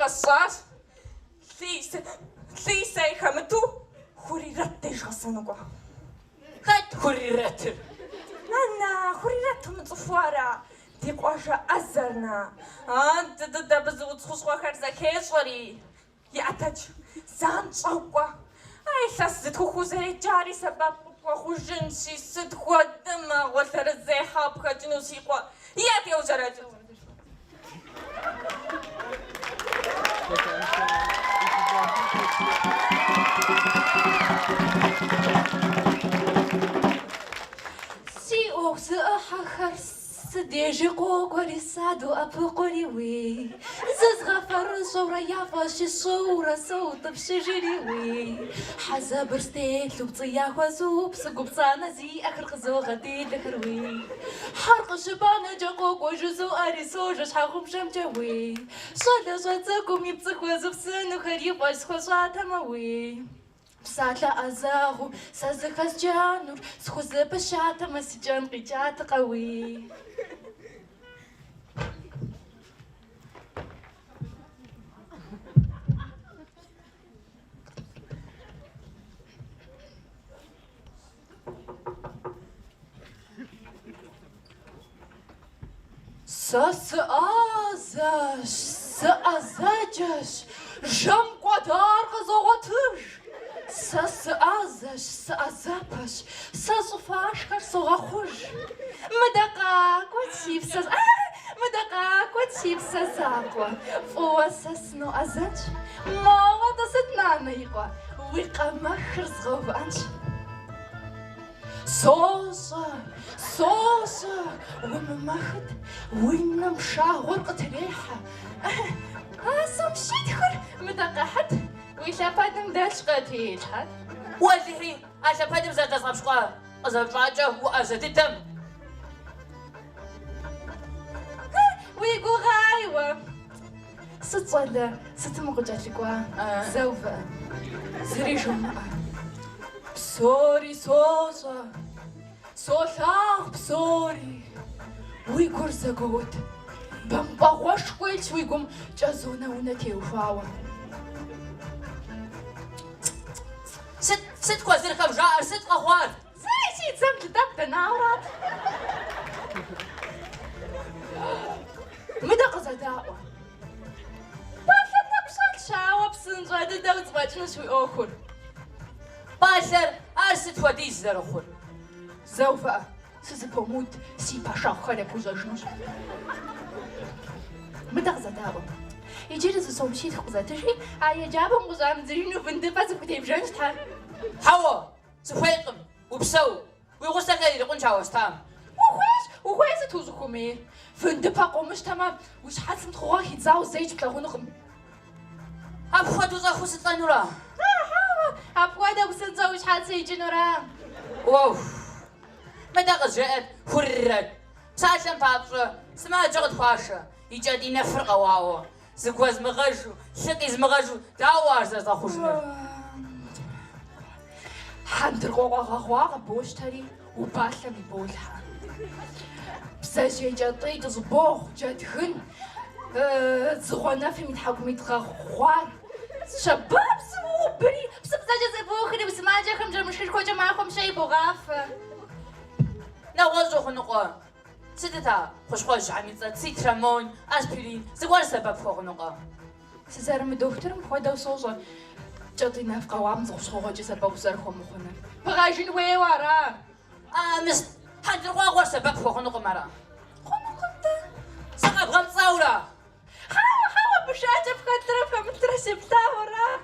قصاص ثيسة يخمتو خوري رتش غصنوكو خد خوري رتر أنا خوري رتو متصفارة تيقواشا أزرنا أنت تدا بزوت خصوة خرزة كيشوري يأتج زان شوكوا أي ساسدكو خوزري جاري سبب وخو جنسي سدكو دما وثر الزيحة بخا جنوسي قوا ياتي وزراجو Si oxe ahar سديجي قوقري سادو أبقري وي ززغا فرصورة يافاش الصورة صوت بشجري وي حزب رستيت لبطيا وزوب سقوب صانا زي أخر خزو غدي ذكروي حرق شبانا جاقوق وجزو أريسو جش حاقوب جمجوي صدا صوتكم يبتخ وزوب سنو خريب وشخو شاتموي بساطة أزاغو سازخز جانور سخوز بشاطة مسجان قجات قوي سأزاجش جم قدار غزواتش سأزاج سأزابش سأصفاش كرسوغا خوش مدقا كوتشيف ساز مدقا كوتشيف سازاقوا فوا ساسنو أزاج ما ودستنا نيقوا ويقا مخرز غوبانش صوصة وممخد وين مشا غرقة ريحة مشيت خر مدقحت ويلا بادم داش قتيل حد والذي أشا بادم زاد أصاب شقا أصاب طاجة وأزد الدم ويقو غايوة ستصلى ستمقجات لكوا زوفة زري جمعة بسوري صوصة صوصاق بسوري ويقور زقوت بمبغوش قلت ويقوم جازونا ونتي وفاوة ست كوزير كم جار ست أخوات زي تزمت دقت نارات مدق زداوة باشر نبشر شاوة بسنجا ددوت باجنش ويأخر باشر أرست وديس در أخر زوفة سيزبوموت سي باشا خالك وزاجنش مدق زداوة يجي لز صومشيت خزاتشي عيا جابهم غزام زينو فندفاز بكتيب جانش تحال حوا سفيقم وبسو ويغسل غير يقون شاوش تام وخويز توزخومي فندفا قومش تمام وش حاسم تخواه يتزاو زيج بتلاغونخم أبخوا توزاخو ستانورا أبخوا دا بسنزا وش حاسم يجنورا واو مدق جاءت فرد ساشن فابشة سما جغد فاشة يجادي نفرقة واو زكواز مغجو شقيز مغجو داوار زرزا خوشنر حندر غوغا بوشتري وباشا ببولها بساجي جاتي تزبوخ جاتخن زغونا في متحكم يتغوار شباب سوبري بس بساجي زبوخني بس ما جاكم جمشير كوجا معكم شي بغافة نغوزو خنقوا ستتا خوش عميزة سيترامون أسبرين زغوار سبب فوق نقوا سيزارم دكتورم خوادا وصوصا جاتي نفقا وعم زغشوغا جي سبب سرخو مخنا بغاجين ويوارا مس حندر غوار سبب فوق نقوا مرا سقف غم صورة حاوا بشاجة بخطرة فمترسي بتاورا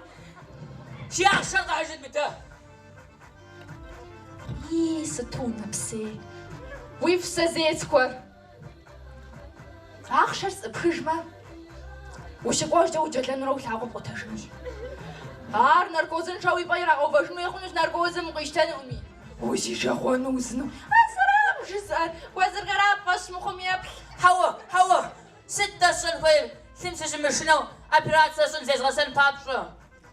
شياح شرطة عجد بتاه ستونا بسي ويفسى زيتكور أخشرس بخجمة وشقواش دو جلن روح عقب قتشمش نركوزن شاوي بايرا غوفاجنو يخونش نركوزن مقيشتان أمي وشي شاخوان وزنو أسرام جزار وزر غراب قش مخميب هوا 6 سنفيل سمسش مشنو أبراتسا سن زيز غسن بابشو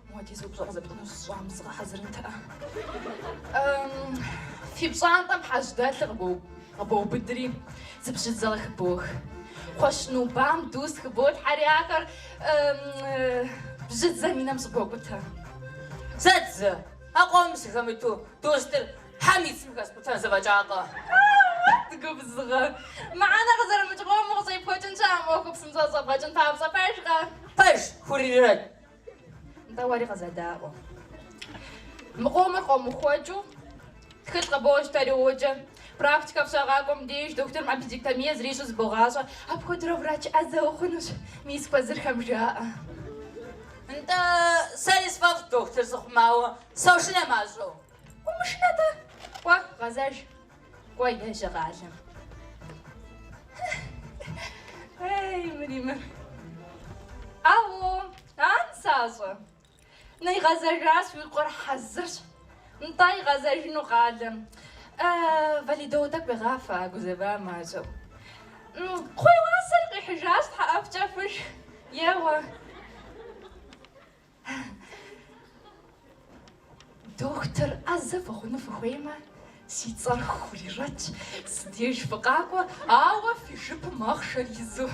مواتي زوب زغزة بتنص وعم زغا حزر انتا في بصانطة محاجدات غبو بدري زبشت زغا خبوخ خوشنو بام دوس خبوت حرياكر بجد زمينة مصبوقتها زادزة أقوم سيخمتو دوستر حميد سمكاس بطان زباجاقة تقوب الزغا معانا غزر مجغوم مغزي بوتن شام وكب سمزازة باجن تابسة فاشغة فاش خوري رد دوري غزا داو مقوم مخوجو تخت قبوش تاريوجة براكتيكا بشغاكم ديش دكتور مع بيزيكتامية زريشو زبوغاشة أبخدرو براج أزا وخنوش ميس بزر خمجاء انت سالس فاف دكتور زخماوة سوشنا مازو ومش ندى وا غزاج كوي شغاشة هاي مريمة أو أنساسة ناي غزاجاس في القرى حزرش نطاي غزاج نقادم فاليدوتك بغافة جوزبا مازو خوي واصل حجاز حقف تفش يوا دكتور أزف أخونا في خويمة سيتصار خولي رج سديش فقاقوة آوا في شب مخشر يزو